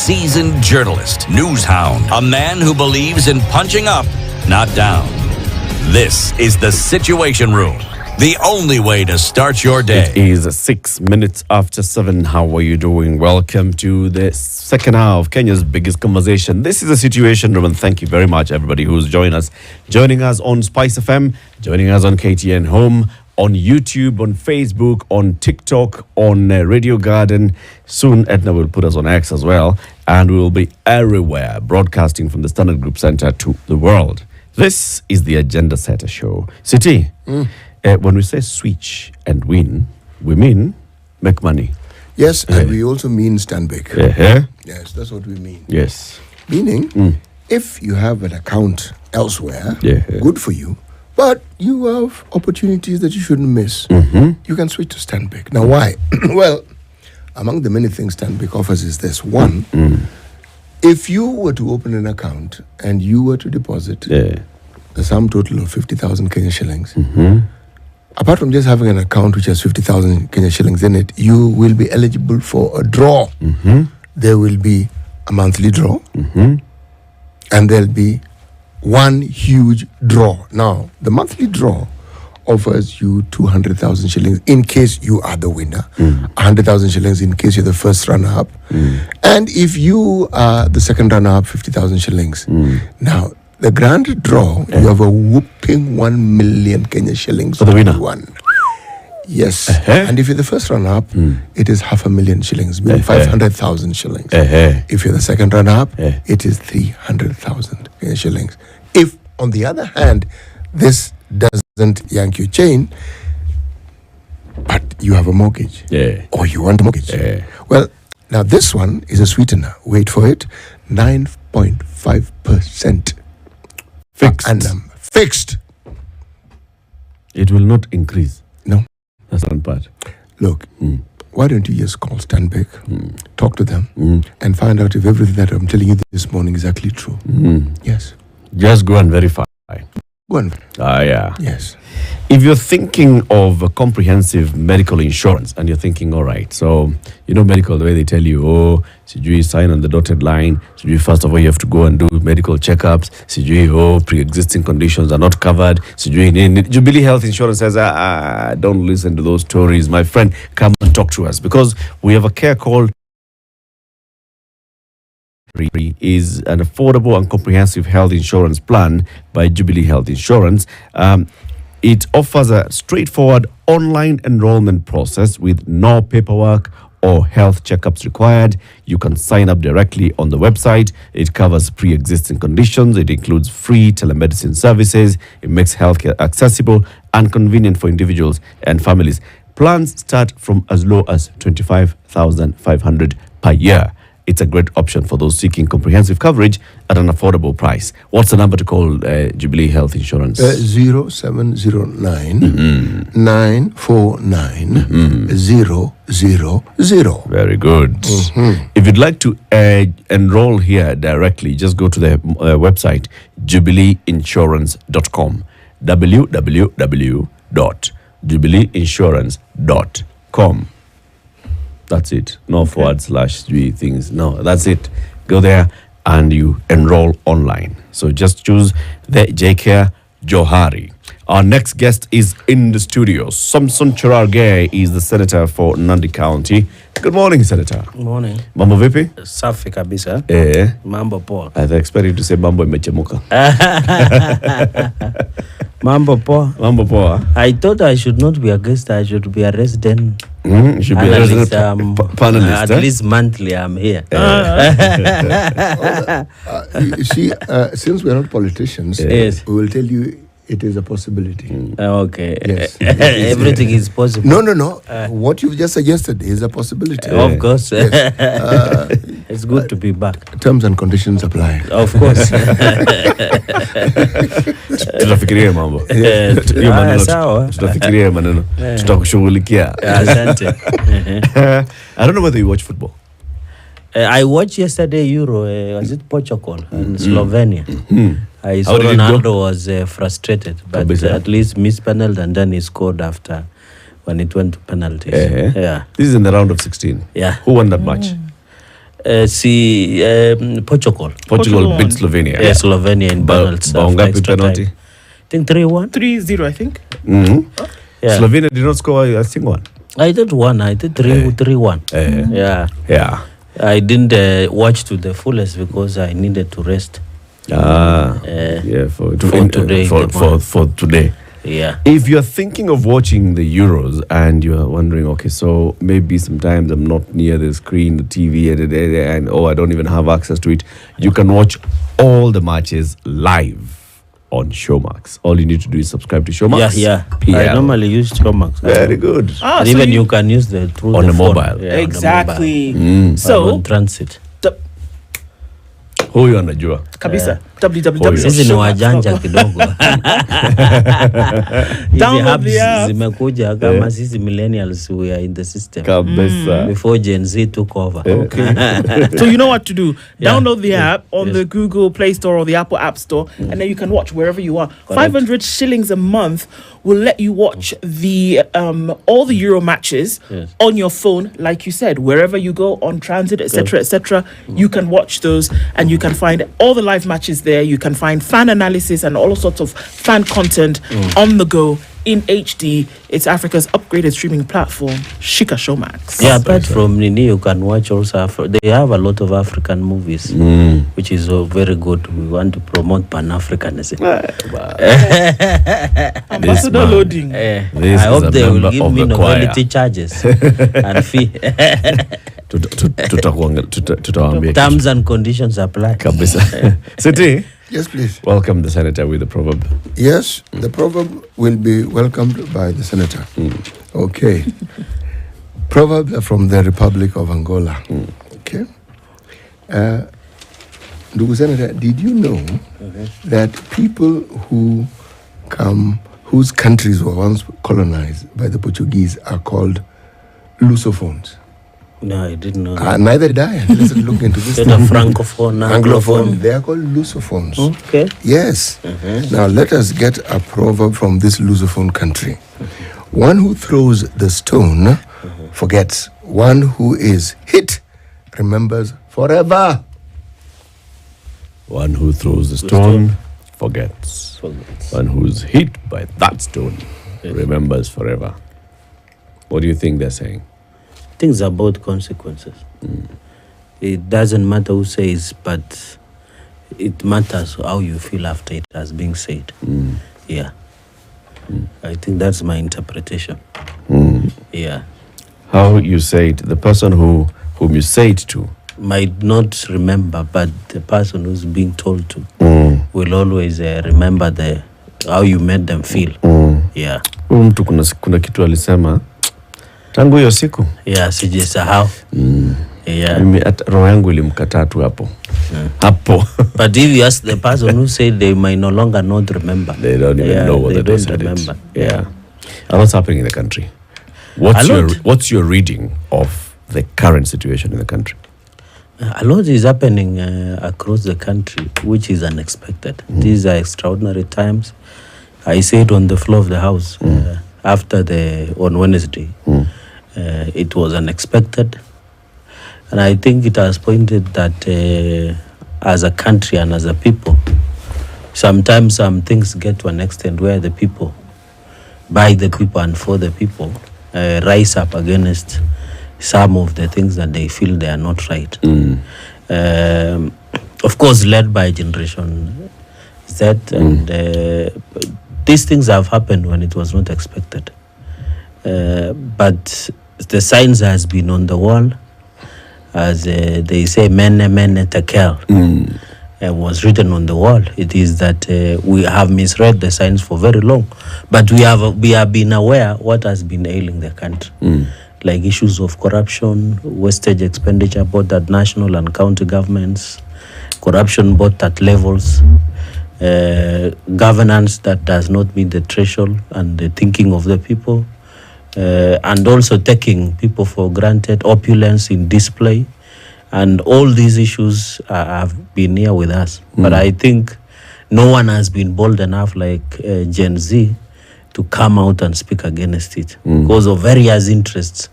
seasoned journalist, news hound, a man who believes in punching up, not down. This is the Situation Room, the only way to start your day. It is 6 minutes after 7. How are you doing? Welcome to the second hour of Kenya's biggest conversation. This is the Situation Room, and thank you very much, everybody who's joining us on Spice FM, joining us on KTN Home, on YouTube, on Facebook, on TikTok, on Radio Garden. Soon, Edna will put us on X as well, and we will be everywhere, broadcasting from the Standard Group Center to the world. This is the Agenda Setter Show. City, when we say switch and win, we mean make money. Yes, and we also mean stand back. Yes, that's what we mean. Yes. Meaning, if you have an account elsewhere, good for you, but you have opportunities that you shouldn't miss. You can switch to stand back. Now, why? Well, among the many things stand back offers is this. One, if you were to open an account and you were to deposit the sum total of 50,000 Kenya shillings, apart from just having an account which has 50,000 Kenya shillings in it, you will be eligible for a draw. There will be a monthly draw, and there'll be one huge draw. Now, the monthly draw offers you 200,000 shillings in case you are the winner, 100,000 shillings in case you're the first runner-up, and if you are the second runner-up, 50,000 shillings. Now, the grand draw, you have a whooping 1 million Kenya shillings for the winner. Yes. And if you're the first runner-up, it is 500,000 shillings, meaning 500,000 shillings. If you're the second runner-up, it is 300,000 shillings. If, on the other hand, this doesn't yank your chain, but you have a mortgage, or you want a mortgage, well, now this one is a sweetener. Wait for it, 9.5%. Fixed. Fixed. It will not increase. No. That's one part. Look, why don't you just call Stanbic, talk to them, and find out if everything that I'm telling you this morning is actually true. Yes. Just go and verify. Go and Yes. If you're thinking of a comprehensive medical insurance and you're thinking, all right, so, you know, medical, the way they tell you, sijui sign on the dotted line, sijui first of all you have to go and do medical checkups, sijui, pre-existing conditions are not covered, sijui, Jubilee Health Insurance says, don't listen to those stories, my friend, come and talk to us, because we have a care call is an affordable and comprehensive health insurance plan by Jubilee Health Insurance. It offers a straightforward online enrollment process with no paperwork or health checkups required. You can sign up directly on the website. It covers pre-existing conditions. It includes free telemedicine services. It makes healthcare accessible and convenient for individuals and families. Plans start from as low as 25,500 per year. It's a great option for those seeking comprehensive coverage at an affordable price. What's the number to call Jubilee Health Insurance? 0709 949 000. Very good. If you'd like to enroll here directly, just go to the website jubileeinsurance.com. www.jubileeinsurance.com. That's it. No / things. No, that's it. Go there and you enroll online. So just choose the JCare Johari. Our next guest is in the studio. Samson Cherargei is the senator for Nandi County. Good morning, Senator. Good morning. Mambo vipi? Safi kabisa. Mambo poa. I expect you to say mambo imechemuka. Mambo poa. Mambo poa. I thought I should not be a guest. I should be a resident. You should be a resident panelist. At least monthly I'm here. You see, since we're not politicians, we will tell you it is a possibility. Okay. Yes. Everything is possible. No. What you've just suggested is a possibility. Of course. Yes. It's good to be back. Terms and conditions apply. Of course. Tutafikiria mambo. Sawa. Tutafikiria maneno. Tutakushughulikia. Asante. I don't know whether you watch football. I watched yesterday Euro. Was it Portugal and Slovenia? I saw How did it go? Ronaldo was frustrated, but at least missed penalty and then he scored after when it went to penalties. Yeah. This is in the round of 16. Yeah. Who won that match? Portugal. Portugal beat Slovenia. Yeah, Slovenia in penalties. Baungapi penalty. I think 3-1. 3-0, I think. Yeah. Slovenia did not score a single one. I did 1. I did 3-1. Yeah. I didn't watch to the fullest because I needed to rest. For today. For today. Yeah. If you're thinking of watching the Euros and you're wondering, okay, so maybe sometimes I'm not near the screen, the TV, and I don't even have access to it, you can watch all the matches live on Showmax. All you need to do is subscribe to Showmax. PL. I normally use Showmax. Very good. And even you can use the through on the phone. mobile. Yeah, exactly. So on transit. Huyu anajua kabisa. Sisi ni wajanja kidogo. Download the app. Zimekuja kama sisi millennials, we are in the system. Kabisa. Before Gen Z took over. Okay. So you know what to do. Download the app on the Google Play Store or the Apple App Store, and then you can watch wherever you are. Correct. 500 shillings a month will let you watch the all the Euro matches on your phone, like you said, wherever you go on transit, etc., etc. You can watch those, and you can find all the live matches there. You can find fan analysis and all sorts of fan content on the go in HD. It's Africa's upgraded streaming platform, Shika Showmax. Yeah, apart from Nini, you can watch also. They have a lot of African movies, which is very good. We want to promote Pan-Africanism. Ambassador loading. I hope they will give me novelty charges and fee. Terms and conditions apply. City. Yes, please. Welcome the senator with the proverb. Yes, the proverb will be welcomed by the senator. Okay. Proverbs are from the Republic of Angola. Okay. Ndugu Senator, did you know that people whose countries were once colonized by the Portuguese are called Lusophones? No, I didn't know. Neither did I. Let's look into this. Francophone, Anglophone. They are called Lusophones. Okay. Yes. Now let us get a proverb from this Lusophone country. One who throws the stone forgets. One who is hit remembers forever. One who throws the stone forgets. One who's hit by that stone remembers forever. What do you think they're saying? Things about consequences. It doesn't matter who says, but it matters how you feel after it has been said. Yeah. I think that's my interpretation. Yeah. How you say it, the person whom you say it to might not remember, but the person who's being told to will always remember how you made them feel. Yeah. Mtu kuna kitu alisema tangu hiyo siku. Yeah, sijisahau. Yeah. Roho yangu ilimkataa tu hapo. Hapo. But if you ask the person who said, they might no longer not remember. They don't even know what they said. Remember. Yeah. And what's happening in the country? What's your reading of the current situation in the country? A lot is happening across the country, which is unexpected. These are extraordinary times. I said on the floor of the House on Wednesday, it was unexpected. And I think it has pointed that as a country and as a people, sometimes some things get to an extent where the people, by the people and for the people, rise up against some of the things that they feel they are not right. Of course, led by Generation Z, and these things have happened when it was not expected. But the signs has been on the wall, as they say, mene tekel, was written on the wall. It is that we have misread the signs for very long, but we have been aware what has been ailing the country. Like issues of corruption, wastage expenditure both at national and county governments, corruption both at levels, governance that does not meet the threshold and the thinking of the people, and also taking people for granted, opulence in display, and all these issues have been here with us. But I think no one has been bold enough like Gen Z to come out and speak against it because of various interests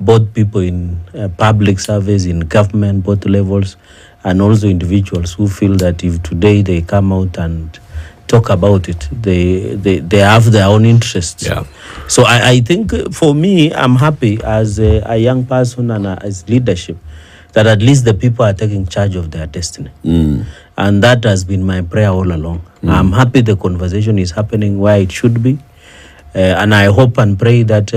both people in public service, in government, both levels, and also individuals who feel that if today they come out and talk about it, they have their own interests. Yeah. So I think for me, I'm happy as a young person and as leadership that at least the people are taking charge of their destiny. And that has been my prayer all along. I'm happy the conversation is happening where it should be. And I hope and pray that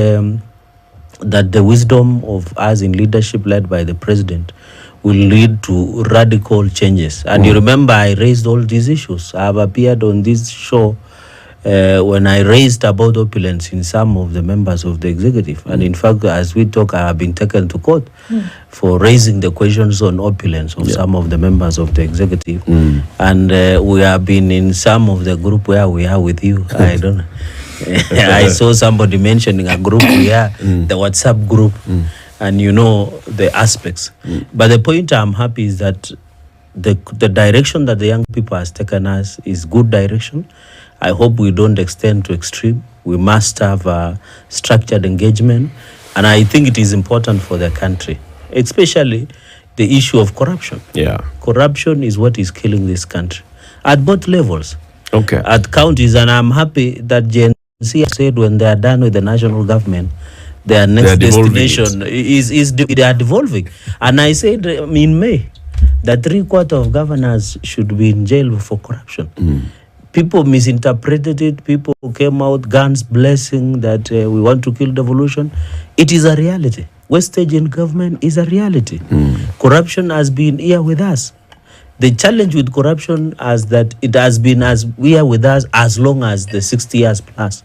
that the wisdom of us in leadership led by the president will lead to radical changes. And you remember I raised all these issues. I have appeared on this show when I raised about opulence in some of the members of the executive. And in fact, as we talk, I have been taken to court for raising the questions on opulence of some of the members of the executive. And we have been in some of the group where we are with you. I don't know. I saw somebody mentioning a group we are, the WhatsApp group. And you know the aspects. But the point I'm happy is that the direction that the young people has taken us is good direction. I hope we don't extend to extreme. We must have a structured engagement. And I think it is important for the country, especially the issue of corruption. Yeah. Corruption is what is killing this country at both levels. Okay. At counties, and I'm happy that Gen Z said when they are done with the national government, their next destination is they are devolving. And I said in May that 3/4 of governors should be in jail for corruption. People misinterpreted it. People came out, guns blessing that we want to kill devolution. It is a reality. Wastage in government is a reality. Corruption has been here with us. The challenge with corruption is that it has been here with us as long as the 60 years plus.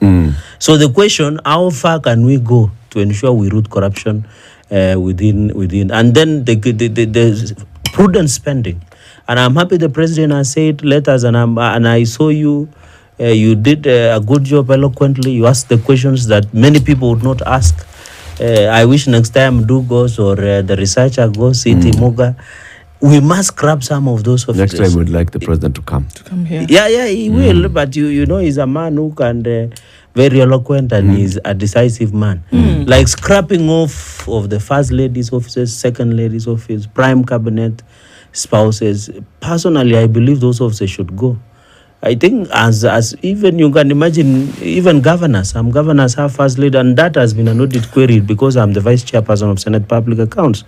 So the question, how far can we go to ensure we root corruption within, and then the prudent spending. And I'm happy the president has said, let us, and I saw you, you did a good job eloquently. You asked the questions that many people would not ask. I wish next time Do goes or the researcher goes, City Moga, we must grab some of those officers. Next time we'd like the president to come. Here. Yeah, he will, but you know he's a man who can very eloquent and he's a decisive man. Like scrapping off of the first lady's offices, second lady's office, prime cabinet spouses. Personally, I believe those officers should go. I think as even you can imagine, even governors, some governors have first lady, and that has been an audit query because I'm the vice chairperson of Senate Public Accounts.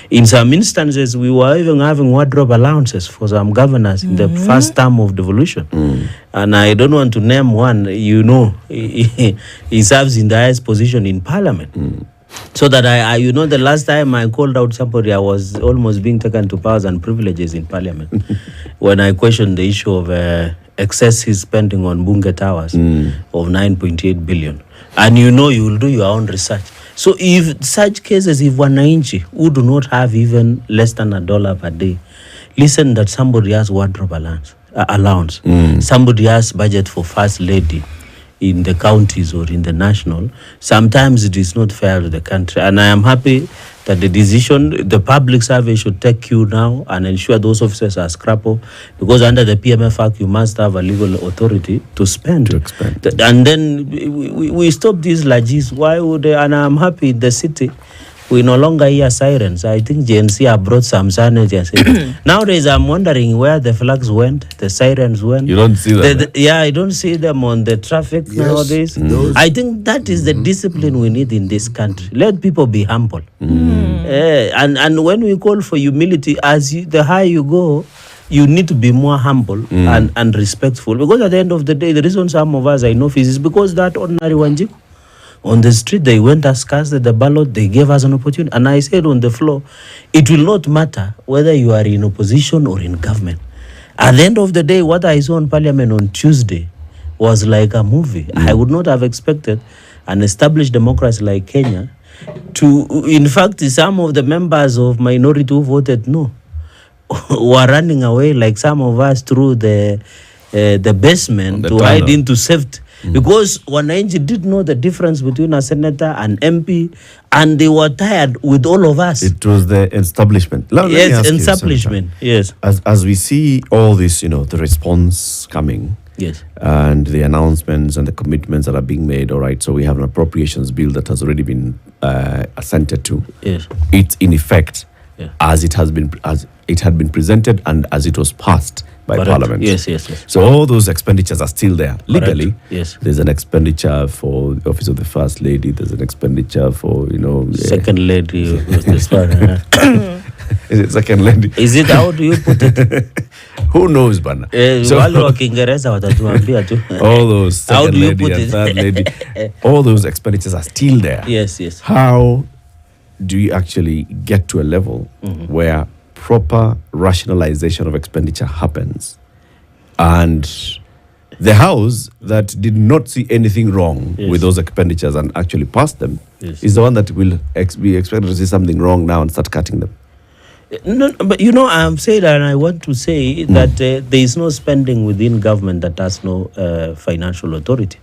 In some instances, we were even having wardrobe allowances for some governors in the first term of devolution. And I don't want to name one, you know, he serves in the highest position in Parliament. So that I you know, the last time I called out somebody, I was almost being taken to powers and privileges in Parliament when I questioned the issue of excessive spending on Bunge Towers of 9.8 billion. And you know, you will do your own research. So if such cases, if Wananchi who do not have even less than $1 per day, listen that somebody has wardrobe allowance, somebody has budget for first lady in the counties or in the national, sometimes it is not fair to the country. And I am happy that the decision, the public survey should take you now and ensure those officers are scrapped off, because under the PMF Act, you must have a legal authority to spend. And then we stop these lagis. Why would they? And I'm happy the city, we no longer hear sirens. I think GNC have brought some sanity. Nowadays, I'm wondering where the flags went, the sirens went. You don't see them? I don't see them on the traffic nowadays. I think that is the discipline we need in this country. Let people be humble. And when we call for humility, the higher you go, you need to be more humble and respectful. Because at the end of the day, the reason some of us are in office is because that ordinary Wanjiku, on the street, they went as cast the ballot, they gave us an opportunity. And I said on the floor, it will not matter whether you are in opposition or in government. At the end of the day, what I saw in Parliament on Tuesday was like a movie. I would not have expected an established democracy like Kenya to, in fact, some of the members of minority who voted no were running away like some of us through the basement to hide into safety. Because Wananchi did know the difference between a senator and MP, and they were tired with all of us. It was the establishment. Yes, establishment. Yes. As we see all this, the response coming, Yes. And the announcements and the commitments that are being made. All right, so we have an appropriations bill that has already been assented to. Yes. It's in effect as it had been presented and as it was passed by Parliament. Yes. So all those expenditures are still there. Legally, yes. There's an expenditure for the Office of the First Lady. There's an expenditure for, Second Lady. Was this one, Is it Second Lady? Is it, how do you put it? Who knows, bana? Wale wa Kiingereza watatuambia tu. All those How Second do you Lady put and it? Third Lady, all those expenditures are still there. Yes. How do you actually get to a level where proper rationalization of expenditure happens, and the House that did not see anything wrong with those expenditures and actually passed them is the one that will be expected to see something wrong now and start cutting them? No, but I'm saying, and I want to say that there is no spending within government that has no financial authority.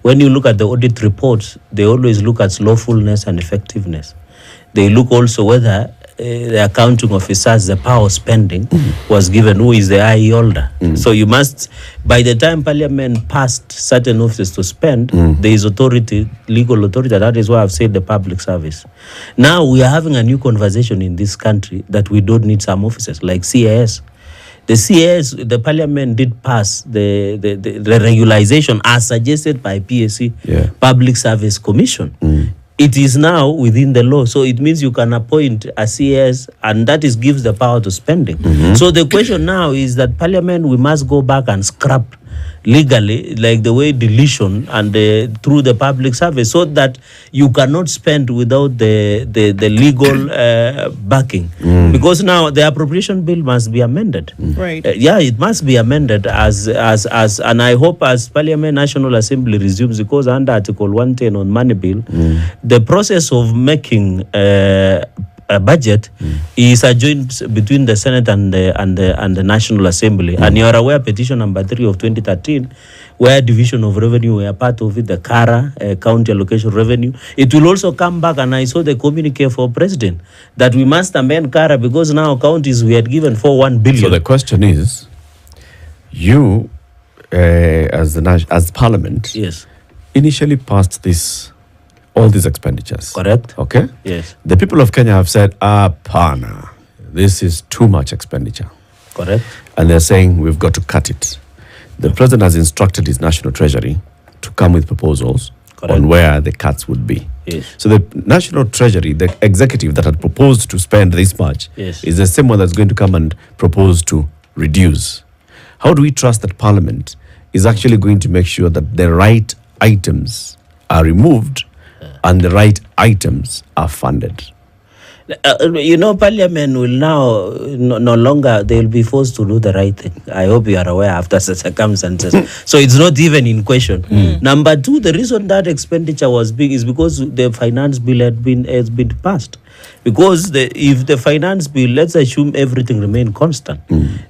When you look at the audit reports, they always look at lawfulness and effectiveness. They look also whether the accounting officers, the power of spending was given, who is the IE holder. So you must, by the time Parliament passed certain offices to spend, there is authority, legal authority. That is why I've said the public service. Now we are having a new conversation in this country that we don't need some offices like CAS. The CAS, the Parliament did pass the regularization as suggested by PSC, Public Service Commission. It is now within the law, so it means you can appoint a CS, and that gives the power to spending. So the question now is that Parliament, we must go back and scrap legally, like the way deletion and through the public service, so that you cannot spend without the legal backing. Because now the appropriation bill must be amended. Right. It must be amended as and I hope as Parliament National Assembly resumes, because under Article 110 on money bill, the process of making a budget is a joint between the Senate and the National Assembly. And you are aware, petition number 3 of 2013, where division of revenue were part of it, the CARA, county allocation revenue. It will also come back, and I saw the communique for President that we must amend CARA because now counties we had given for 1 billion. So the question is, you as Parliament, initially passed all these expenditures. Correct. Okay? Yes. The people of Kenya have said, pana, this is too much expenditure. Correct. And they're saying we've got to cut it. The president has instructed his National Treasury to come with proposals on where the cuts would be. Yes. So the National Treasury, the executive that had proposed to spend this much, is the same one that's going to come and propose to reduce. How do we trust that Parliament is actually going to make sure that the right items are removed and the right items are funded? Parliament will now no longer, they will be forced to do the right thing. I hope you are aware after circumstances. So it's not even in question. Number two, the reason that expenditure was big is because the finance bill has been passed. Because if the finance bill, let's assume everything remain constant,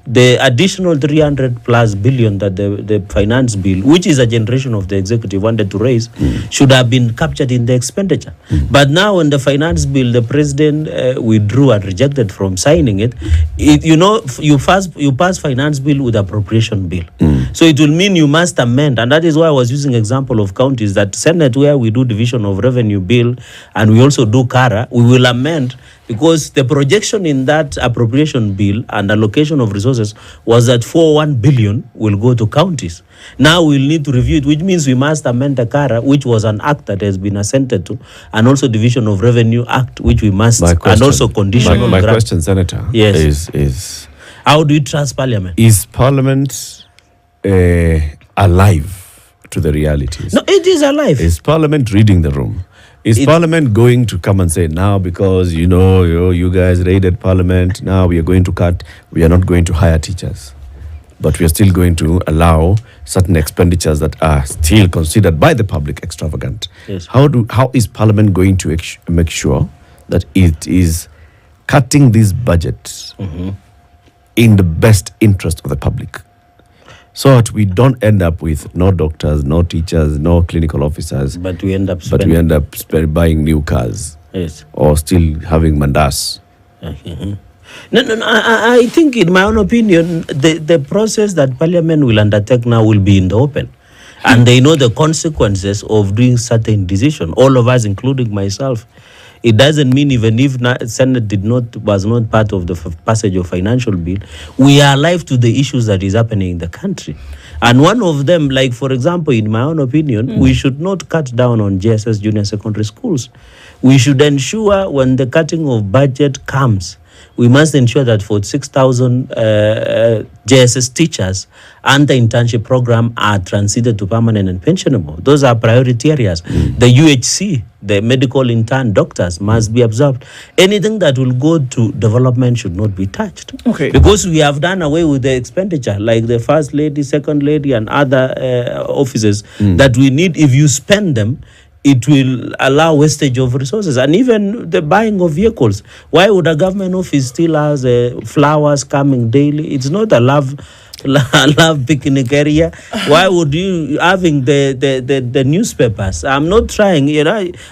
the additional 300 plus billion that the finance bill, which is a generation of the executive wanted to raise, should have been captured in the expenditure. But now in the finance bill, the president withdrew and rejected from signing it. You pass finance bill with appropriation bill. So it will mean you must amend, and that is why I was using example of counties that Senate, where we do division of revenue bill and we also do CARA, we will amend, because the projection in that appropriation bill and allocation of resources was that 41 billion will go to counties. Now we'll need to review it, which means we must amend the CARA, which was an act that has been assented to, and also Division of Revenue Act, which we must, and also conditional. My question, Senator, is how do you trust Parliament? Is Parliament alive to the realities? No, it is alive. Is Parliament reading the room? Is Parliament going to come and say, now because, you guys raided Parliament, now we are going to cut, we are not going to hire teachers, but we are still going to allow certain expenditures that are still considered by the public extravagant? Yes. How is Parliament going to make sure that it is cutting these budgets in the best interest of the public, so that we don't end up with no doctors, no teachers, no clinical officers, but we end up buying new cars, yes, or still having mandas? No. I think, in my own opinion, the process that Parliament will undertake now will be in the open. And they know the consequences of doing certain decision. All of us, including myself. It doesn't mean even if Senate was not part of the passage of financial bill, we are alive to the issues that is happening in the country. And one of them, like, for example, in my own opinion, we should not cut down on JSS junior secondary schools. We should ensure when the cutting of budget comes, we must ensure that for 6,000 JSS teachers and the internship program are transited to permanent and pensionable. Those are priority areas. The UHC, the medical intern doctors, must be absorbed. Anything that will go to development should not be touched. Okay. Because we have done away with the expenditure, like the first lady, second lady, and other offices that we need. If you spend them, it will allow wastage of resources. And even the buying of vehicles. Why would a government office still has flowers coming daily? It's not a love picnic area. Why would you having the newspapers? I'm not trying,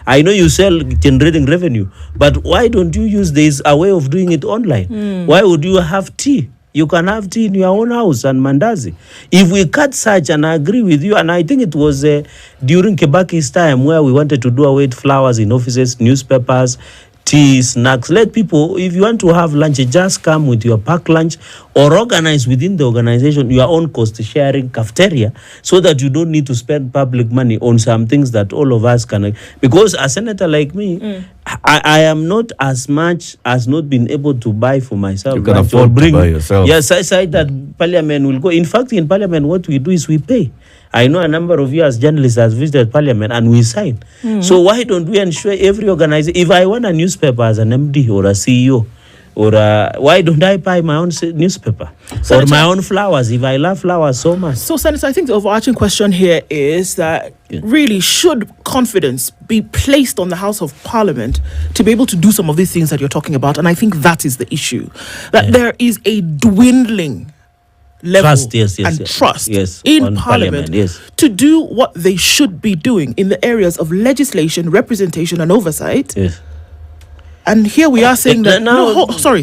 I know you sell generating revenue, but why don't you use this a way of doing it online? Why would you have tea? You can have tea in your own house and mandazi. If we cut such, and I agree with you, and I think it was during Kibaki's time where we wanted to do away with flowers in offices, newspapers, tea, snacks. Let people, if you want to have lunch, just come with your packed lunch, or organize within the organization your own cost-sharing cafeteria, so that you don't need to spend public money on some things that all of us can. Because a senator like me, I am not as much as not been able to buy for myself. You can afford to buy yourself. Yes, I say that Parliament will go. In fact, in Parliament, what we do is we pay. I know a number of you as journalists has visited Parliament and we sign. So why don't we ensure every organization, if I want a newspaper as an MD or a CEO, or why don't I buy my own newspaper? Senator, or my own flowers, if I love flowers so much? So, Senator, I think the overarching question here is that really, should confidence be placed on the House of Parliament to be able to do some of these things that you're talking about? And I think that is the issue. That there is a dwindling level trust in Parliament to do what they should be doing in the areas of legislation, representation, and oversight. Yes. And here we are saying that sorry.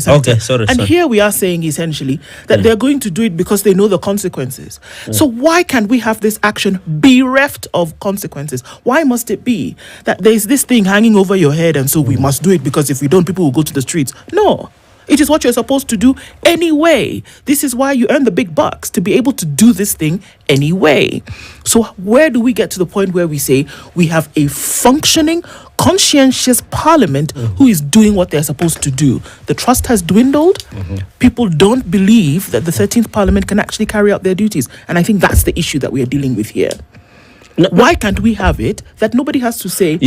And here we are saying essentially that they're going to do it because they know the consequences. So why can't we have this action bereft of consequences? Why must it be that there's this thing hanging over your head and so we must do it because if we don't, people will go to the streets? No. It is what you're supposed to do anyway. This is why you earn the big bucks, to be able to do this thing anyway. So where do we get to the point where we say we have a functioning, conscientious Parliament who is doing what they're supposed to do? The trust has dwindled. People don't believe that the 13th Parliament can actually carry out their duties. And I think that's the issue that we are dealing with here. Why can't we have it that nobody has to say,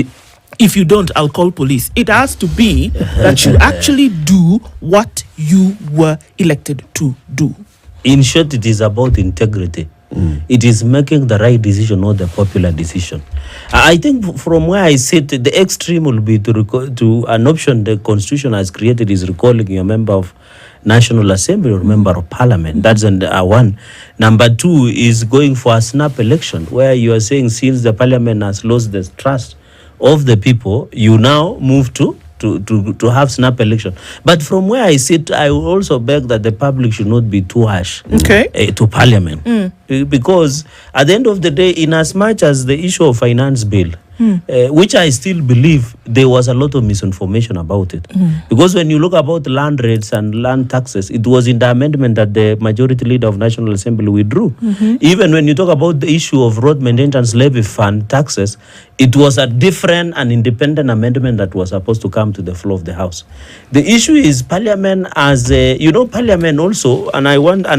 if you don't, I'll call police? It has to be that you actually do what you were elected to do. In short, it is about integrity. It is making the right decision, not the popular decision. I think from where I sit, the extreme will be to an option the Constitution has created is recalling a member of National Assembly or member of Parliament. That's one. Number two is going for a snap election, where you are saying since the Parliament has lost the trust of the people, you now move to have snap election. But from where I sit, I will also beg that the public should not be too harsh to Parliament. Because at the end of the day, in as much as the issue of finance bill, which I still believe there was a lot of misinformation about it. Because when you look about land rates and land taxes, it was in the amendment that the majority leader of National Assembly withdrew. Even when you talk about the issue of road maintenance levy fund taxes, it was a different and independent amendment that was supposed to come to the floor of the House. The issue is Parliament as Parliament also, and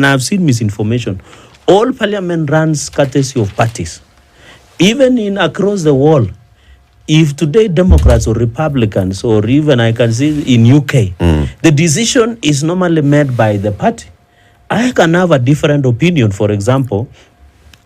I've seen misinformation. All Parliament runs courtesy of parties. Even across the world, if today Democrats or Republicans, or even I can see in UK, the decision is normally made by the party. I can have a different opinion, for example,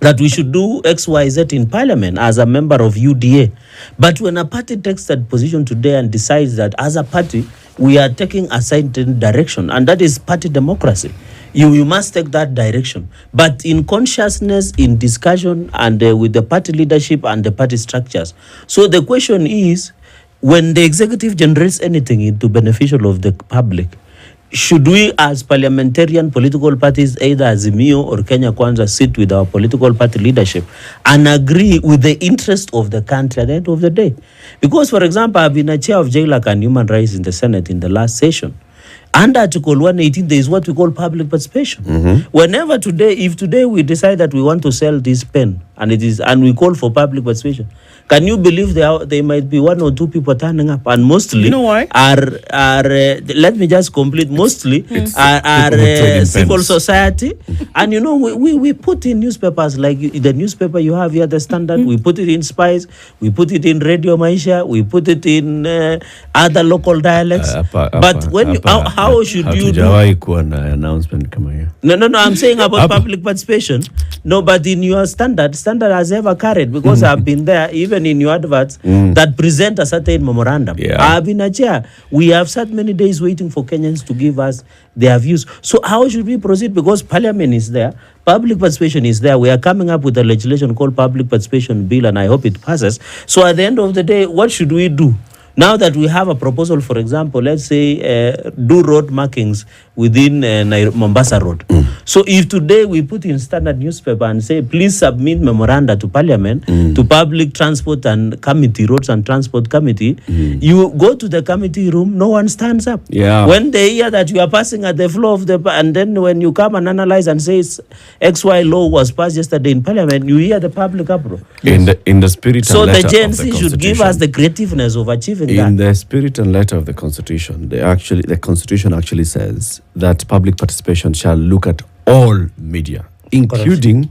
that we should do X, Y, Z in Parliament as a member of UDA. But when a party takes that position today and decides that as a party, we are taking a certain direction, and that is party democracy. You must take that direction. But in consciousness, in discussion, and with the party leadership and the party structures. So the question is, when the executive generates anything into beneficial of the public, should we as parliamentarian political parties, either Azimio or Kenya Kwanza, sit with our political party leadership and agree with the interest of the country at the end of the day? Because, for example, I've been a chair of JLAC and Human Rights in the Senate in the last session. Under Article 118, there is what we call public participation. Whenever if today we decide that we want to sell this pen and we call for public participation, can you believe there might be one or two people turning up, and mostly, you know why? Let me just complete. Mostly are civil society, and we put in newspapers like the newspaper you have here, the Standard. We put it in Spice, we put it in Radio Maisha, we put it in other local dialects. But when how should you do? Announcement No, I'm saying about public participation. No, but in your Standard has ever carried, because I've been there, even in your adverts that present a certain memorandum. I've been a chair. We have sat many days waiting for Kenyans to give us their views. So how should we proceed? Because Parliament is there, public participation is there. We are coming up with a legislation called Public Participation Bill, and I hope it passes. So at the end of the day, what should we do? Now that we have a proposal, for example, let's say do road markings within Mombasa Road. So if today we put in Standard newspaper and say, please submit memoranda to Parliament, to Public Transport and Committee, Roads and Transport Committee, you go to the committee room, no one stands up. When they hear that you are passing at the floor of and then when you come and analyze and say XY law was passed yesterday in Parliament, you hear the public uproar. In the spirit and letter the Gen of the Z should give us the creativeness of achieving that. In the spirit and letter of the Constitution, the Constitution actually says that public participation shall look at all media, including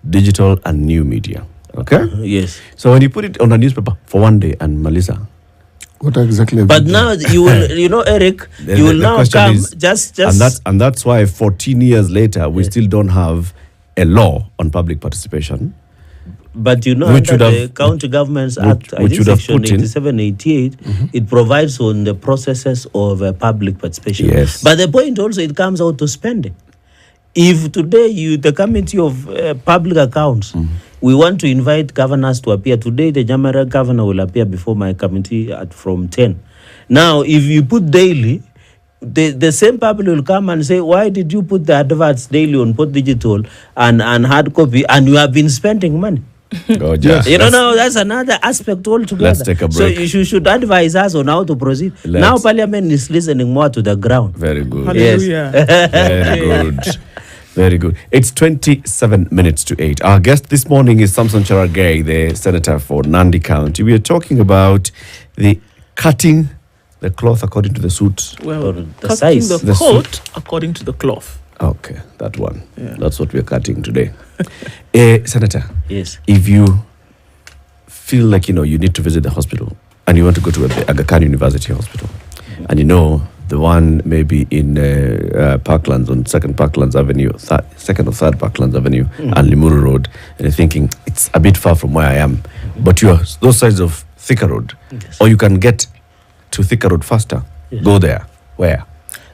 digital and new media. Okay? Yes. So when you put it on a newspaper for one day, and Melissa, what exactly? But now you will, Eric, you will now come just and that's why 14 years later we still don't have a law on public participation. But under the County Governments Act, I think Section 8788, it provides on the processes of public participation. Yes. But the point also, it comes out to spending. If today the Committee of Public Accounts, we want to invite governors to appear. Today, the Jamaica governor will appear before my committee from 10. Now, if you put daily, the same people will come and say, why did you put the adverts daily on both digital and hard copy, and you have been spending money? Yes. That's another aspect altogether. Let's take a break. So you should advise us on how to proceed. Now Parliament is listening more to the ground. Very good. Hallelujah. Yes. Very good. Very good. It's 27 minutes to 8. Our guest this morning is Samson Cherargei, the senator for Nandi County. We are talking about the cutting the cloth according to the suit. Well, the cutting size. the coat according to the cloth. Okay, that one. Yeah. That's what we're cutting today. Senator. Yes. If you feel like, you need to visit the hospital and you want to go to the Aga Khan University Hospital, and the one maybe in Parklands, on Second Parklands Avenue, Second or Third Parklands Avenue, and Limuru Road, and you're thinking it's a bit far from where I am, but you are those sides of Thika Road, or you can get to Thika Road faster. Go there. Where?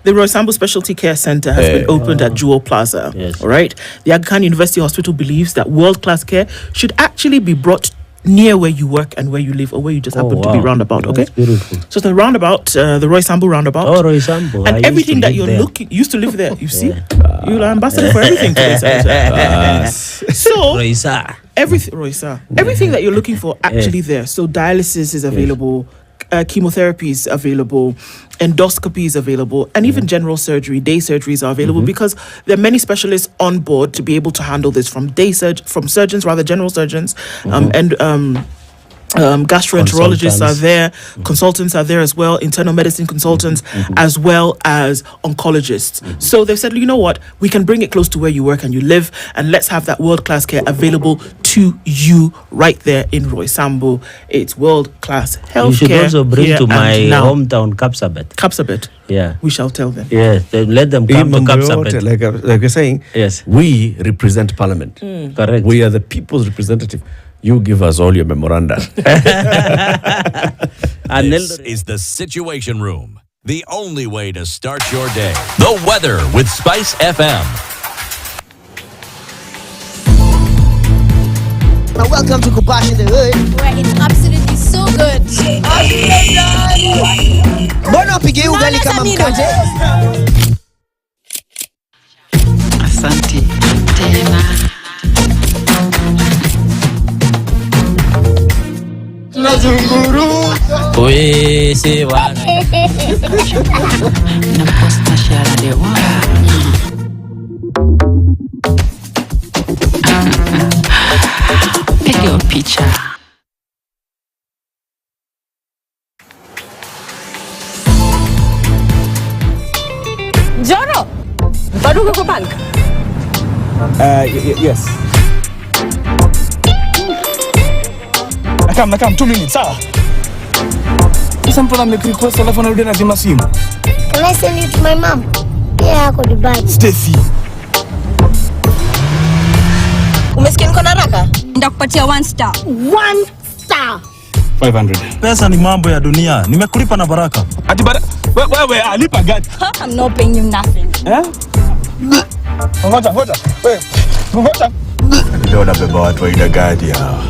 The Roy Sambu Specialty Care Center has been opened at Jewel Plaza. Yes. All right. The Aga Khan University Hospital believes that world-class care should actually be brought near where you work and where you live, or where you just happen to be roundabout. Okay. That's beautiful. So the roundabout, the Roy Sambu roundabout. Oh, Roy Sambu. And everything that you're used to live there. You see, you're ambassador for everything today, Senator. So everything that you're looking for actually there. So dialysis is available. Chemotherapy is available, endoscopy is available, and even general surgery, day surgeries are available, because there are many specialists on board to be able to handle this, from surgeons, general surgeons, and gastroenterologists are there, consultants are there as well, internal medicine consultants, as well as oncologists. So they've said, you know what, we can bring it close to where you work and you live, and let's have that world-class care available to you right there in Roy Sambu. It's world-class healthcare. You should also bring to my hometown Kapsabet. Yeah. We shall tell them. Yes, then let them come to Kapsabet. Like you're saying, yes, we represent Parliament. Correct. We are the people's representative. You give us all your memoranda. This is the Situation Room, the only way to start your day. The weather with Spice FM. and welcome to Kubash in the Hood, where it's absolutely so good. Mbona upige ugali kama mkate? Asante tena. We say what? Na posta shara de wa. Piga your picture. Joro, baru ke bank? Yes. Nakam 2 minutes, sawa? Sasa mbona make request alafu anarudi na zima simu? Can I send it to my mom? Yeah, ako Dubai. Steffi. Umesikia niko na haraka? Ndakupatia 1 star. 1 star. 500. Pesa ni mambo ya dunia. Nimekulipa na baraka. Ati wewe alipa gani? I'm not paying you nothing. Ngoja. Wewe. Ngoja. Ndio nabeba watu wa ina gadi hawa.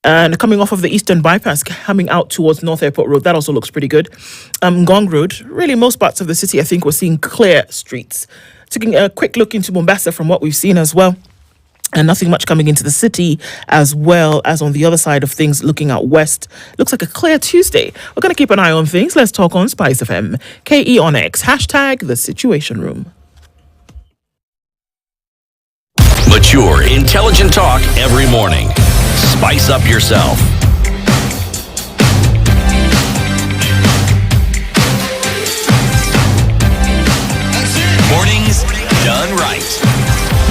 And coming off of the Eastern Bypass, coming out towards North Airport Road, that also looks pretty good. Ngong Road, really most parts of the city, I think we're seeing clear streets. Taking a quick look into Mombasa from what we've seen as well. And nothing much coming into the city, as well as on the other side of things, looking out west. Looks like a clear Tuesday. We're going to keep an eye on things. Let's talk on Spice FM. KE on X. Hashtag The Situation Room. Mature, intelligent talk every morning. Spice up yourself. Mornings done right.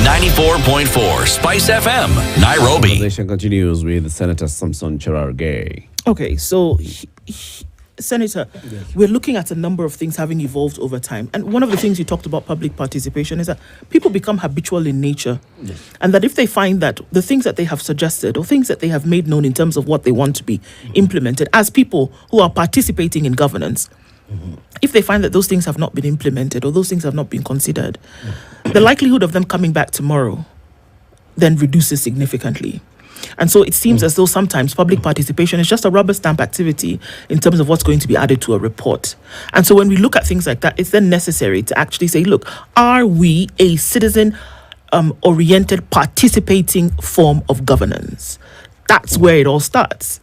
94.4 Spice FM, Nairobi. The conversation continues with Senator Samson Cherargei. Okay, so Senator, we're looking at a number of things having evolved over time. And one of the things you talked about public participation is that people become habitual in nature. Yes. And that if they find that the things that they have suggested or things that they have made known in terms of what they want to be implemented as people who are participating in governance, if they find that those things have not been implemented or those things have not been considered, the likelihood of them coming back tomorrow then reduces significantly. And so it seems as though sometimes public participation is just a rubber stamp activity in terms of what's going to be added to a report. And so when we look at things like that, it's then necessary to actually say, look, are we a citizen-oriented, participating form of governance? That's where it all starts.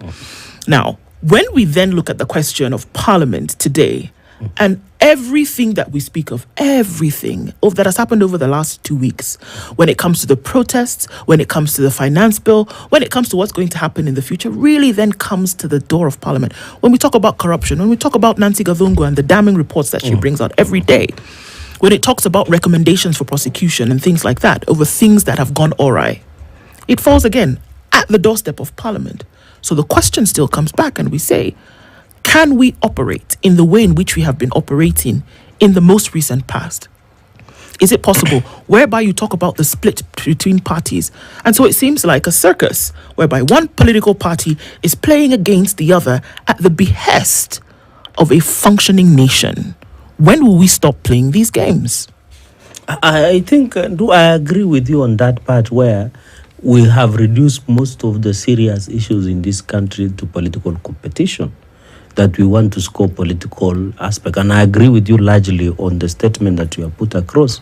Now, when we then look at the question of Parliament today, and everything that we speak of, everything that has happened over the last 2 weeks, when it comes to the protests, when it comes to the finance bill, when it comes to what's going to happen in the future, really then comes to the door of Parliament. When we talk about corruption, when we talk about Nancy Gathungu and the damning reports that she brings out every day, when it talks about recommendations for prosecution and things like that over things that have gone awry, it falls again at the doorstep of Parliament. So the question still comes back and we say, can we operate in the way in which we have been operating in the most recent past? Is it possible whereby you talk about the split between parties? And so it seems like a circus whereby one political party is playing against the other at the behest of a functioning nation. When will we stop playing these games? I think, I agree with you on that part where we have reduced most of the serious issues in this country to political competition, that we want to score political aspect. And I agree with you largely on the statement that you have put across.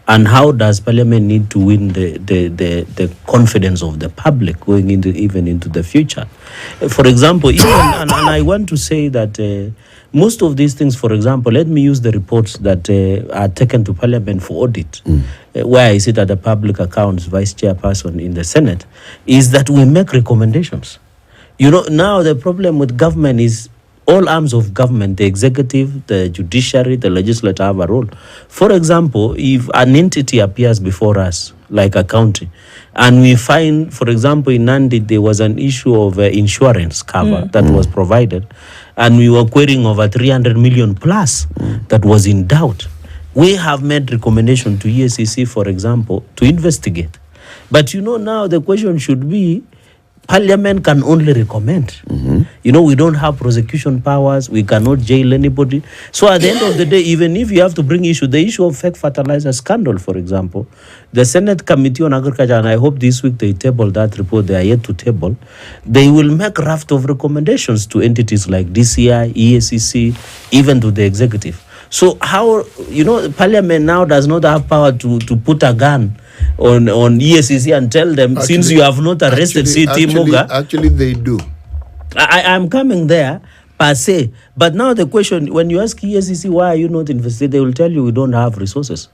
And how does Parliament need to win the confidence of the public going into the future? For example, even, and I want to say that most of these things, for example, let me use the reports that are taken to Parliament for audit, where I sit at the Public Accounts Vice Chairperson in the Senate, is that we make recommendations. You know, now the problem with government is all arms of government, the executive, the judiciary, the legislature have a role. For example, if an entity appears before us, like a county, and we find, for example, in Nandi, there was an issue of insurance cover that was provided, and we were querying over 300 million plus that was in doubt. We have made recommendation to EACC, for example, to investigate. But you know, now the question should be, Parliament can only recommend. You know, we don't have prosecution powers. We cannot jail anybody. So at the end of the day, even if you have to bring the issue of fake fertilizer scandal, for example, the Senate Committee on Agriculture, and I hope this week they table that report, they are yet to table, they will make raft of recommendations to entities like DCI, EACC, even to the executive. So how, you know, Parliament now does not have power to put a gun on EACC and tell them, since you have not arrested CT Muga. Actually, they do. I'm coming there, per se. But now the question, when you ask EACC, why are you not investigating, they will tell you we don't have resources.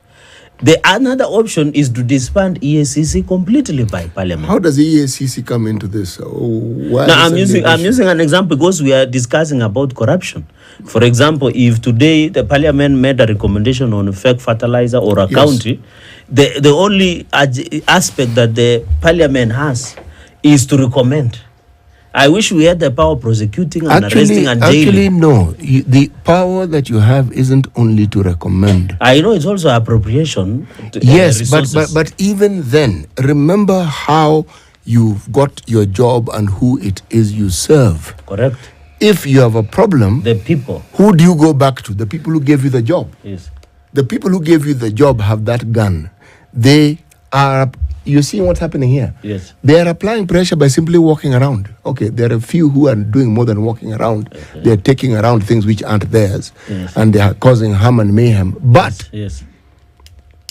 The another option is to disband EACC completely by Parliament. How does EACC come into this? Why now, I'm using an example because we are discussing about corruption. For example, if today the Parliament made a recommendation on fake fertilizer or a county, the only aspect that the Parliament has is to recommend. I wish we had the power of prosecuting and arresting and jailing. Actually, no. The power that you have isn't only to recommend. I know it's also appropriation. Yes, but even then, remember how you've got your job and who it is you serve. Correct. If you have a problem, the people. Who do you go back to? The people who gave you the job. Yes. The people who gave you the job have that gun. They are... You see what's happening here? Yes. They are applying pressure by simply walking around. Okay, there are a few who are doing more than walking around. Okay. They're taking around things which aren't theirs. Yes. And they are causing harm and mayhem. But yes.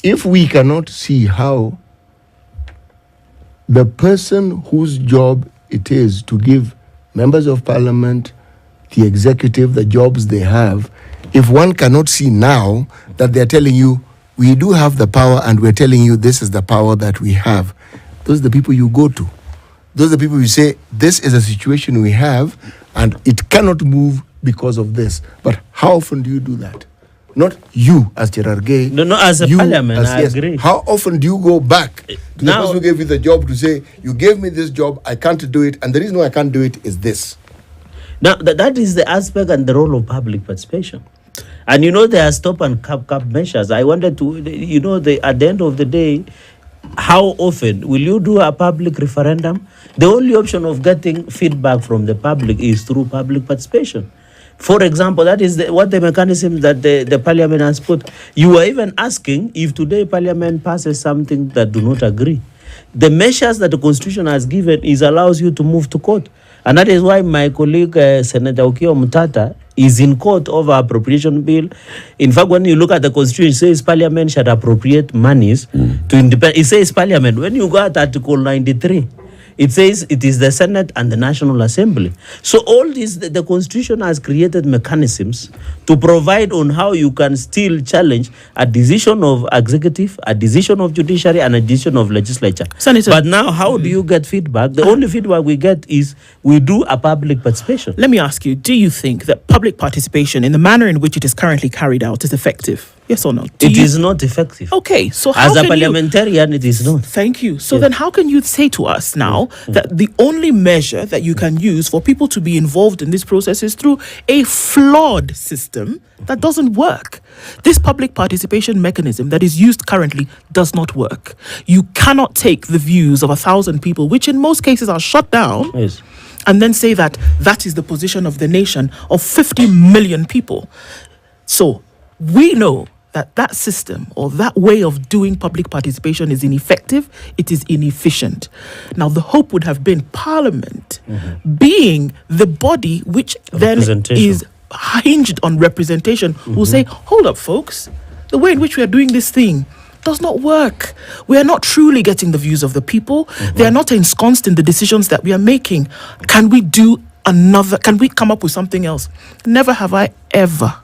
If we cannot see how the person whose job it is to give members of parliament, the executive, the jobs they have, if one cannot see now that they're telling you, we do have the power and we're telling you this is the power that we have, those are the people you go to. Those are the people you say, this is a situation we have and it cannot move because of this. But how often do you do that? Not you as Cherargei. No, as a parliament, I agree. How often do you go back to the person who gave you the job to say, you gave me this job, I can't do it, and the reason why I can't do it is this? Now, that is the aspect and the role of public participation. And you know, there are stop and cap measures. I wanted to, you know, at the end of the day, how often will you do a public referendum? The only option of getting feedback from the public is through public participation. For example, that is what the mechanism that the parliament has put. You are even asking if today parliament passes something that do not agree. The measures that the constitution has given allows you to move to court. And that is why my colleague, Senator Ukio Mutata, is in court over appropriation bill. In fact, when you look at the constitution, it says parliament should appropriate monies to independent. It says parliament. When you go at Article 93, it says it is the Senate and the National Assembly. So all this, the Constitution has created mechanisms to provide on how you can still challenge a decision of executive, a decision of judiciary, and a decision of legislature. Senator, but now, how do you get feedback? The only feedback we get is we do a public participation. Let me ask you, do you think that public participation in the manner in which it is currently carried out is effective? Yes or no? It is not effective. Okay, so how as a parliamentarian, it is not. Thank you. So then how can you say to us now that the only measure that you can use for people to be involved in this process is through a flawed system that doesn't work? This public participation mechanism that is used currently does not work. You cannot take the views of 1,000 people, which in most cases are shut down, and then say that that is the position of the nation of 50 million people. So we know that system or that way of doing public participation is ineffective, it is inefficient. Now, the hope would have been Parliament being the body which then is hinged on representation, will say, hold up, folks, the way in which we are doing this thing does not work. We are not truly getting the views of the people. They are not ensconced in the decisions that we are making. Can we come up with something else? Never have I ever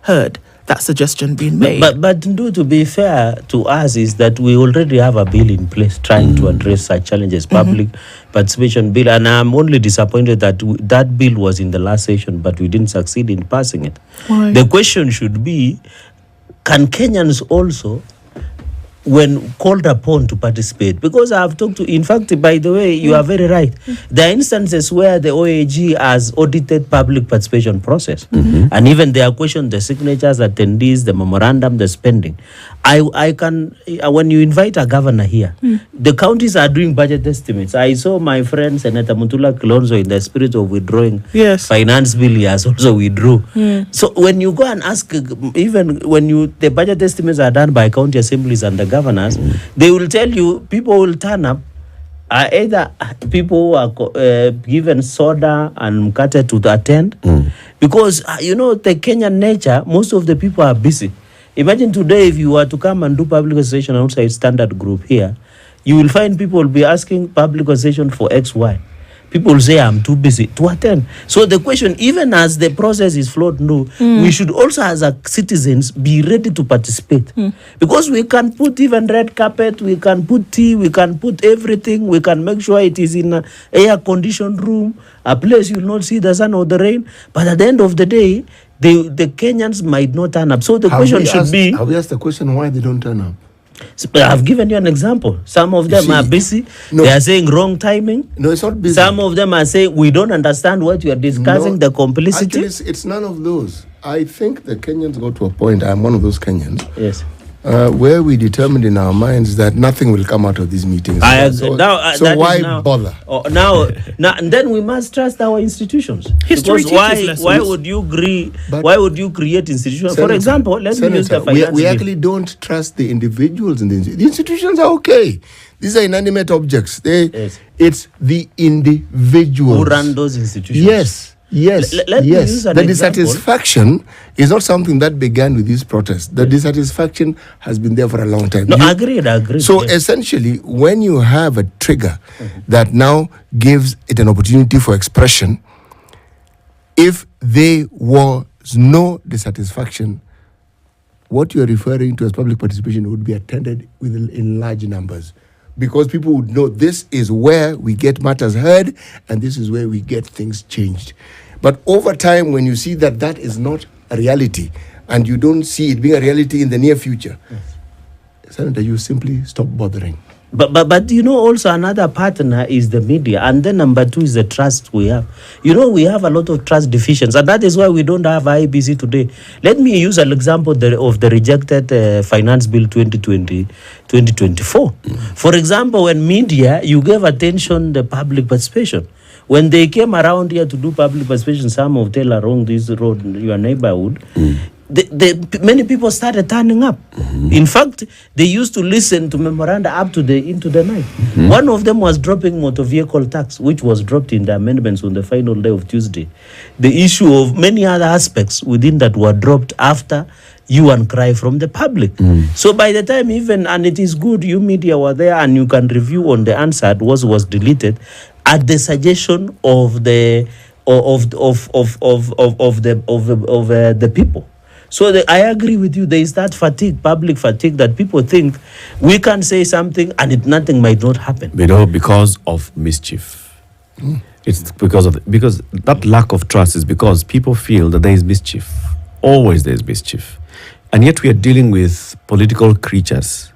heard that suggestion being made. But to be fair to us is that we already have a bill in place trying to address such challenges, public participation bill, and I'm only disappointed that that bill was in the last session, but we didn't succeed in passing it. Why? The question should be, can Kenyans also when called upon to participate. Because I have talked to, in fact, by the way, you are very right. There are instances where the OAG has audited public participation process. And even they are questioned the signatures, attendees, the memorandum, the spending. I can, when you invite a governor here, the counties are doing budget estimates. I saw my friend Senator Mutula Kilonzo in the spirit of withdrawing finance bill, he has also withdrew. So when you go and ask, even when the budget estimates are done by county assemblies and the governors, they will tell you, people will turn up, either people who are given soda and mkate to attend, because, the Kenyan nature, most of the people are busy. Imagine today, if you were to come and do public consultation outside Standard Group here, you will find people will be asking public consultation for XY. People will say, I'm too busy to attend. So the question, even as the process is flowed through, we should also, as citizens, be ready to participate. Because we can put even red carpet, we can put tea, we can put everything, we can make sure it is in an air-conditioned room, a place you will not see the sun or the rain. But at the end of the day, the Kenyans might not turn up. So the question should be... Have we asked the question why they don't turn up? I've given you an example. Some of them are busy. No. They are saying wrong timing. No, it's not busy. Some of them are saying we don't understand what you are discussing, the complicity. Actually, it's none of those. I think the Kenyans got to a point, I'm one of those Kenyans, yes, where we determined in our minds that nothing will come out of these meetings. So why bother? Now, and then we must trust our institutions. History because why would you agree? Why would you create institutions? For example, let me use the finance. We actually don't trust the individuals in the institutions. Are okay. These are inanimate objects. It's the individuals who run those institutions. Yes. The dissatisfaction is not something that began with this protest. The dissatisfaction has been there for a long time. No, agreed. So essentially, when you have a trigger that now gives it an opportunity for expression, if there was no dissatisfaction, what you are referring to as public participation would be attended in large numbers. Because people would know this is where we get matters heard and this is where we get things changed. But over time, when you see that that is not a reality and you don't see it being a reality in the near future, Senator, you simply stop bothering. But also another partner is the media, and then number two is the trust we have. We have a lot of trust deficiencies, and that is why we don't have IBC today. Let me use an example of the rejected Finance Bill 2024. For example, when media, you gave attention the public participation. When they came around here to do public participation, some of them along this road, your neighborhood, many people started turning up. In fact, they used to listen to memoranda up to into the night. One of them was dropping motor vehicle tax, which was dropped in the amendments on the final day of Tuesday. The issue of many other aspects within that were dropped after you and cry from the public. So by the time and it is good, you media were there and you can review on the answer was deleted at the suggestion of the people. So I agree with you. There is that fatigue, public fatigue, that people think we can say something and nothing might not happen. Because of mischief. It's because that lack of trust is because people feel that there is mischief. Always there is mischief. And yet we are dealing with political creatures.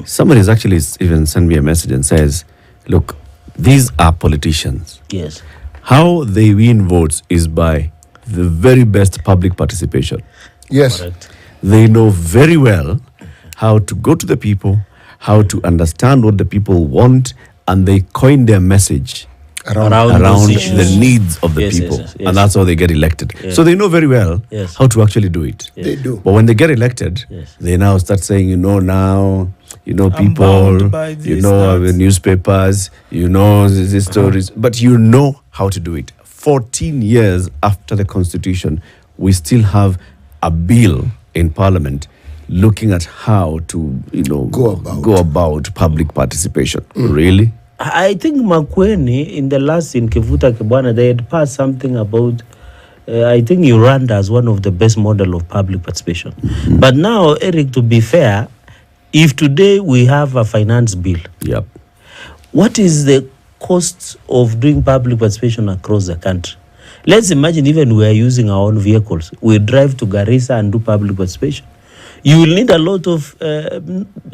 Somebody has actually even sent me a message and says, look, these are politicians. Yes. How they win votes is by the very best public participation. Yes. Correct. They know very well how to go to the people, how to understand what the people want, and they coin their message around the needs of the people. Yes. And that's how they get elected. Yes. So they know very well how to actually do it. Yes. They do. But when they get elected, they now start saying, people, the newspapers, these stories, but you know how to do it. 14 years after the Constitution, we still have a bill in Parliament looking at how to, go about public participation. Really? I think Makweni, in the last in Kivuta Kibwana, they had passed something about, I think Uganda as one of the best model of public participation. But now, Eric, to be fair, if today we have a finance bill, what is the cost of doing public participation across the country? Let's imagine even we are using our own vehicles. We drive to Garissa and do public participation. You will need a lot of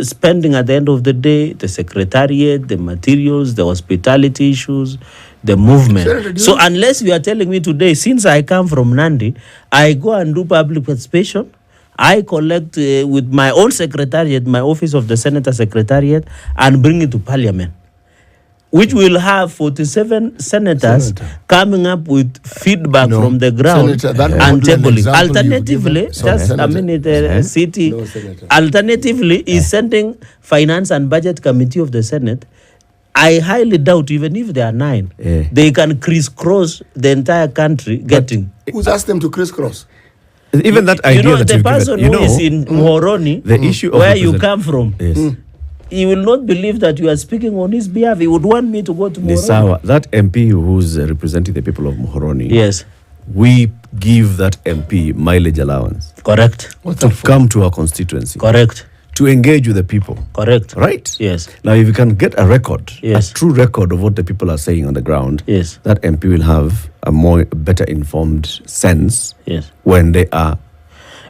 spending at the end of the day, the secretariat, the materials, the hospitality issues, the movement. So unless you are telling me today, since I come from Nandi, I go and do public participation, I collect with my own secretariat, my office of the Senator Secretariat, and bring it to Parliament, which will have 47 senators coming up with feedback from the ground and tabling. Alternatively, just a minute, city. Alternatively, is sending Finance and Budget Committee of the Senate. I highly doubt, even if there are 9, they can crisscross the entire country getting. Who's asked them to crisscross? Even that idea that the person who is in Moroni, the issue of where you come from, he will not believe that you are speaking on his behalf. He would want me to go to Moroni. That MP who's representing the people of Muhoroni, yes, we give that MP mileage allowance. Correct. To come to our constituency. Correct. To engage with the people. Correct. Right? Yes. Now, if you can get a record, yes, a true record of what the people are saying on the ground, yes, that MP will have a better informed sense, yes, when they are.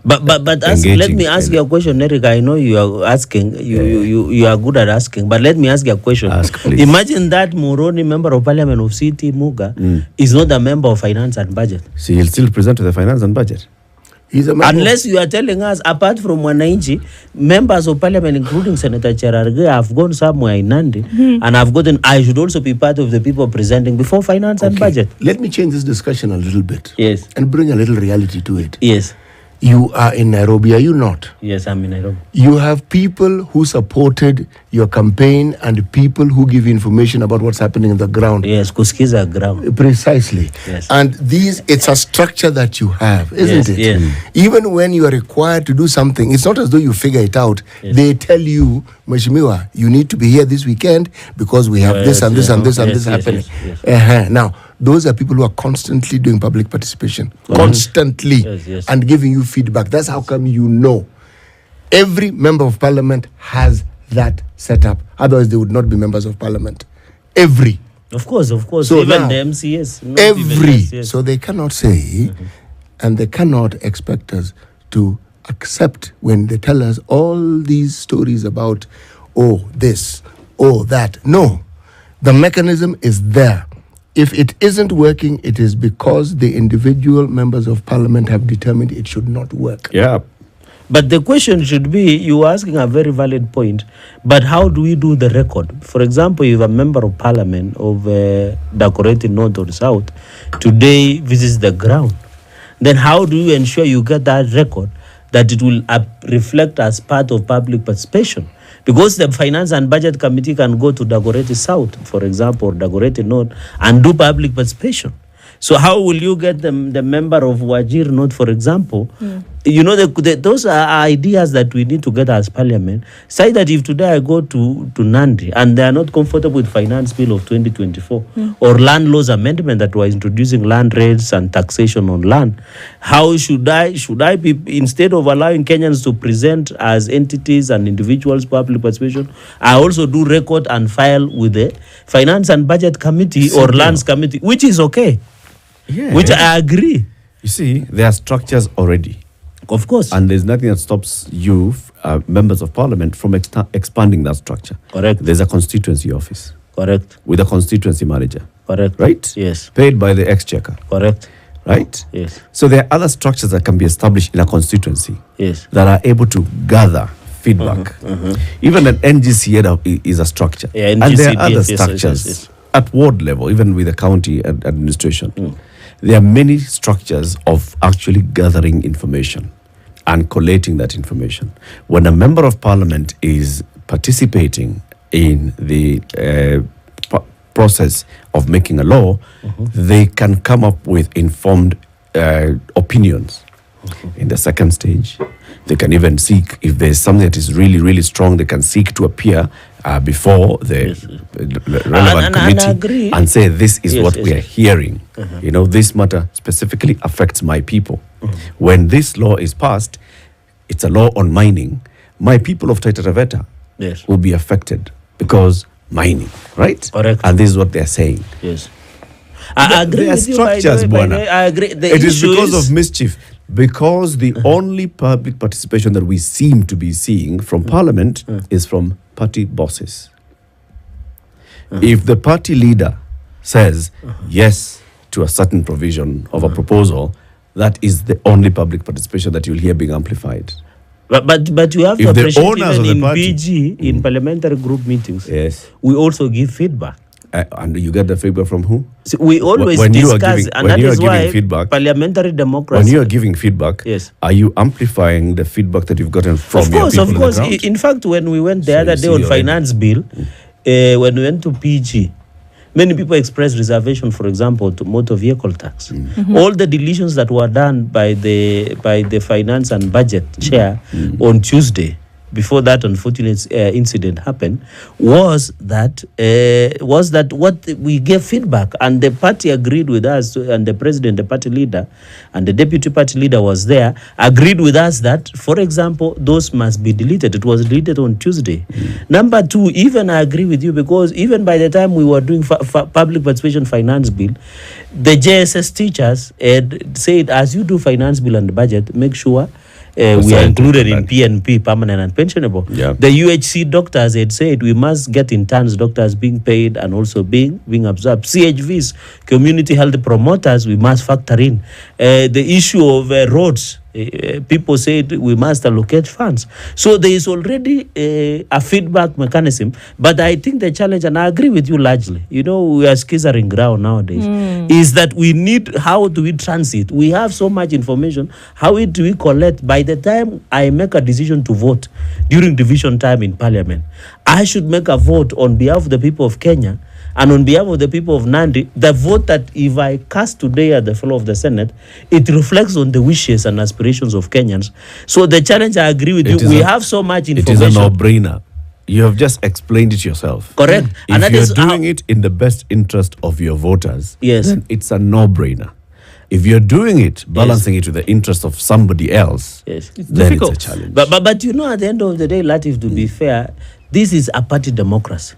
But let me ask you a question, Eric. I know you are asking. You are good at asking. But let me ask you a question. Ask, please. Imagine that Moroni, member of Parliament of City Muga, is not a member of Finance and Budget. So he'll still present to the Finance and Budget. He's a member. Unless you are telling us, apart from Wananchi, members of Parliament, including Senator Cherargei, have gone somewhere in Nandi and have gotten. I should also be part of the people presenting before Finance and Budget. Let me change this discussion a little bit. Yes. And bring a little reality to it. Yes. You are in Nairobi, are you not? Yes, I'm in Nairobi. You have people who supported your campaign and people who give you information about what's happening on the ground. Yes, kusikiza ground. Precisely. Yes. And it's a structure that you have, isn't it? Yes. Even when you are required to do something, it's not as though you figure it out. Yes. They tell you, Mheshimiwa, you need to be here this weekend because we have this and this and this and this happening. Yes. Now, those are people who are constantly doing public participation, constantly, and giving you feedback. That's how come you know. Every member of parliament has that set up. Otherwise, they would not be members of parliament. Every. Of course. So even now, the MCS. Every. So they cannot say, and they cannot expect us to accept when they tell us all these stories about, oh, this, oh, that. No. The mechanism is there. If it isn't working, it is because the individual members of parliament have determined it should not work. Yeah. But the question should be, you are asking a very valid point, but how do we do the record? For example, if a member of parliament of Dakoreti North or South today visits the ground, then how do you ensure you get that record that it will reflect as part of public participation? Because the Finance and Budget Committee can go to Dagoretti South, for example, or Dagoretti North, and do public participation. So how will you get the member of Wajir North, for example? You know, those are ideas that we need to get as parliament. Say that if today I go to Nandi and they are not comfortable with Finance Bill of 2024 or land laws amendment that was introducing land rates and taxation on land, how should I be, instead of allowing Kenyans to present as entities and individuals public participation, I also do record and file with the Finance and Budget Committee or Lands Committee, which is okay. Yeah. Which I agree. You see, there are structures already. Of course. And there's nothing that stops you, members of parliament, from expanding that structure. Correct. There's a constituency office. Correct. With a constituency manager. Correct. Right? Yes. Paid by the exchequer. Correct. Right? Yes. So there are other structures that can be established in a constituency. Yes. That are able to gather feedback. Even an NGC is a structure. Yeah, and NGC, there are other yes, structures at ward level, even with the county administration. There are many structures of actually gathering information and collating that information. When a member of parliament is participating in the process of making a law, they can come up with informed opinions. In the second stage, they can even seek, if there's something that is really, really strong, they can seek to appear before the relevant committee and say, this is what we are hearing. You know, this matter specifically affects my people. When this law is passed, it's a law on mining. My people of Taita Taveta will be affected because mining, right? Correct. And this is what they're saying. Yes. I agree there are with structures, you, Bwana. I agree. It is because of mischief. Because the only public participation that we seem to be seeing from Parliament is from party bosses. If the party leader says yes to a certain provision of a proposal, that is the only public participation that you'll hear being amplified. But you have If to the appreciate owners even of the in party- PG, in parliamentary group meetings, Yes. we also give feedback. And you get the feedback from who? So we always When you are discuss, giving- and when that you are is giving why feedback- parliamentary democracy. When you are giving feedback, Yes. are you amplifying the feedback that you've gotten from your people Of on course. the ground? In fact, when we went the So other you day see on already. finance bill, when we went to PG, many people expressed reservation, for example, to motor vehicle tax. All the deletions that were done by the finance and budget chair on Tuesday, before that unfortunate incident happened, was that what we gave feedback, and the party agreed with us, and the president, the party leader, and the deputy party leader was there, agreed with us that, for example, those must be deleted. It was deleted on Tuesday. Number two, even I agree with you, because even by the time we were doing public participation finance bill, the JSS teachers had said, as you do finance bill and budget, make sure we are included in PNP, permanent and pensionable. Yeah. The UHC doctors had said we must get interns doctors being paid and also being absorbed. CHVs, community health promoters, we must factor in. The issue of roads, people said we must allocate funds. So there is already a feedback mechanism. But I think the challenge, and I agree with you largely, we are schizzering ground nowadays, is that we need, how do we transit? We have so much information. How do we collect? By the time I make a decision to vote during division time in Parliament, I should make a vote on behalf of the people of Kenya and on behalf of the people of Nandi, the vote that if I cast today at the floor of the Senate, it reflects on the wishes and aspirations of Kenyans. So the challenge, I agree with you, we have so much information. It is a no-brainer. You have just explained it yourself. Correct. If you're doing it in the best interest of your voters, then it's a no-brainer. If you're doing it, balancing it with the interest of somebody else, then it's a challenge. But at the end of the day, Latif, to be fair, this is a party democracy.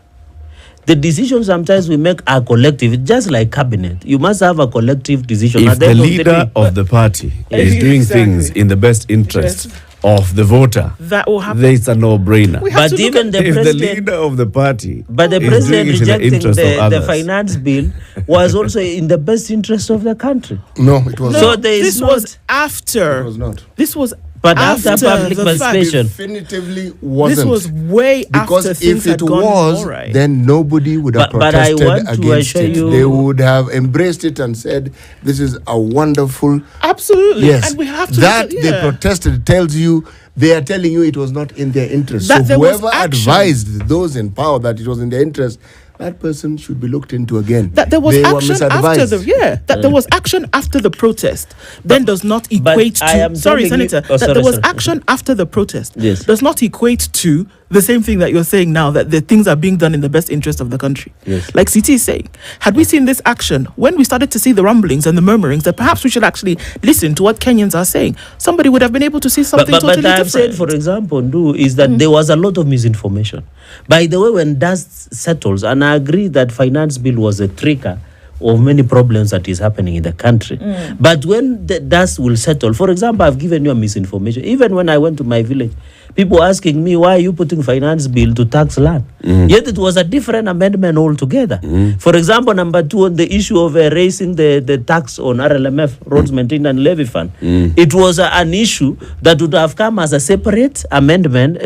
The decisions sometimes we make are collective, just like cabinet. You must have a collective decision. If at the the end leader of the party is doing things in the best interest of the voter, that will happen. It's a no-brainer. But even the if president, the leader of the party, but the is president doing it in rejecting interest of the others, finance bill was also in the best interest of the country. No, it was So not. there is This was after. It was not. This was But after public the fact. participation. Definitively wasn't. This was way because after things if had it gone was, all right. then nobody would have But I protested want to against assure it. you- They would have embraced it and said, "This is a wonderful." Absolutely. Yes, And we have to that look at- they yeah. protested tells you they are telling you it was not in their interest. That so there was whoever action. advised those in power that it was in their interest, that person should be looked into again. That there was They were action after misadvised. that there was action after the protest then does not equate I to am sorry telling you- Senator oh, that sorry, there was sorry. action after the protest Yes. does not equate to the same thing that you're saying now, that the things are being done in the best interest of the country. Yes. Like CT is saying, had we seen this action when we started to see the rumblings and the murmurings that perhaps we should actually listen to what Kenyans are saying, somebody would have been able to see something But totally I have different. said, for example, is that there was a lot of misinformation. By the way, when dust settles, and I agree that finance bill was a trigger of many problems that is happening in the country. But when the dust will settle, for example, I've given you a misinformation. Even when I went to my village, people asking me, why are you putting finance bill to tax land? Yet it was a different amendment altogether. For example, number 2, on the issue of raising the tax on RLMF, Roads Maintenance and Levy Fund, it was an issue that would have come as a separate amendment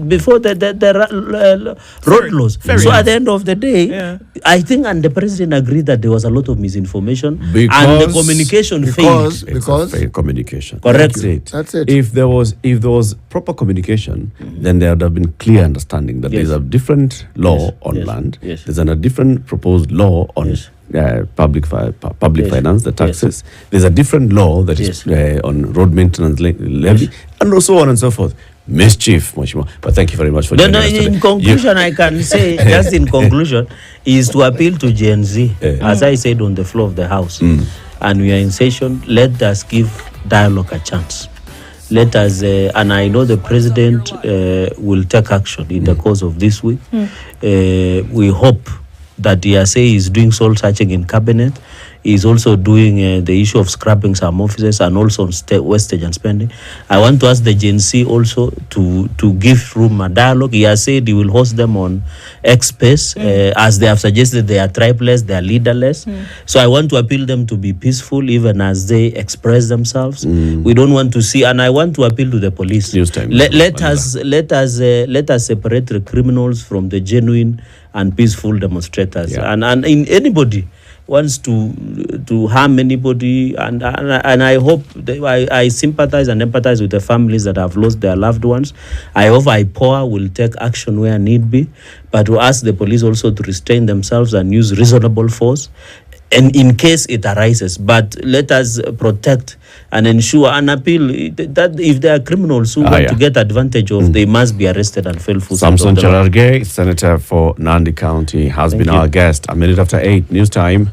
before the road laws. So at the end of the day, I think, and the president agreed that there was a lot of misinformation and the communication failed. Because failed communication. Correct. That's it. If there was proper communication, then there would have been clear understanding that there's a different law on land. There's a different proposed law on public finance, the taxes. There's a different law that is on road maintenance levy, and so on and so forth. Mischief, Mheshimiwa. But thank you very much for joining us today. In conclusion, I can say, just in conclusion, is to appeal to Gen Z, as I said on the floor of the House. And we are in session, let us give dialogue a chance. Let us, and I know the president will take action in the course of this week. We hope that DSA is doing soul searching in cabinet. is also doing the issue of scrapping some offices and also wastage and spending. I want to ask the Gen Z also to give room a dialogue. He has said he will host them on X Space, as they have suggested. They are tribeless, they are leaderless. So I want to appeal them to be peaceful even as they express themselves. We don't want to see, and I want to appeal to the police. Let us separate the criminals from the genuine and peaceful demonstrators. And in anybody wants to harm anybody, and I hope I sympathize and empathize with the families that have lost their loved ones. I hope IPOA will take action where need be, but to ask the police also to restrain themselves and use reasonable force, and in case it arises. But let us protect and ensure and appeal that if there are criminals who want to get advantage of, they must be arrested and fail full. Samson Cherargei, Senator for Nandi County, has been our guest. A minute after 8, news time.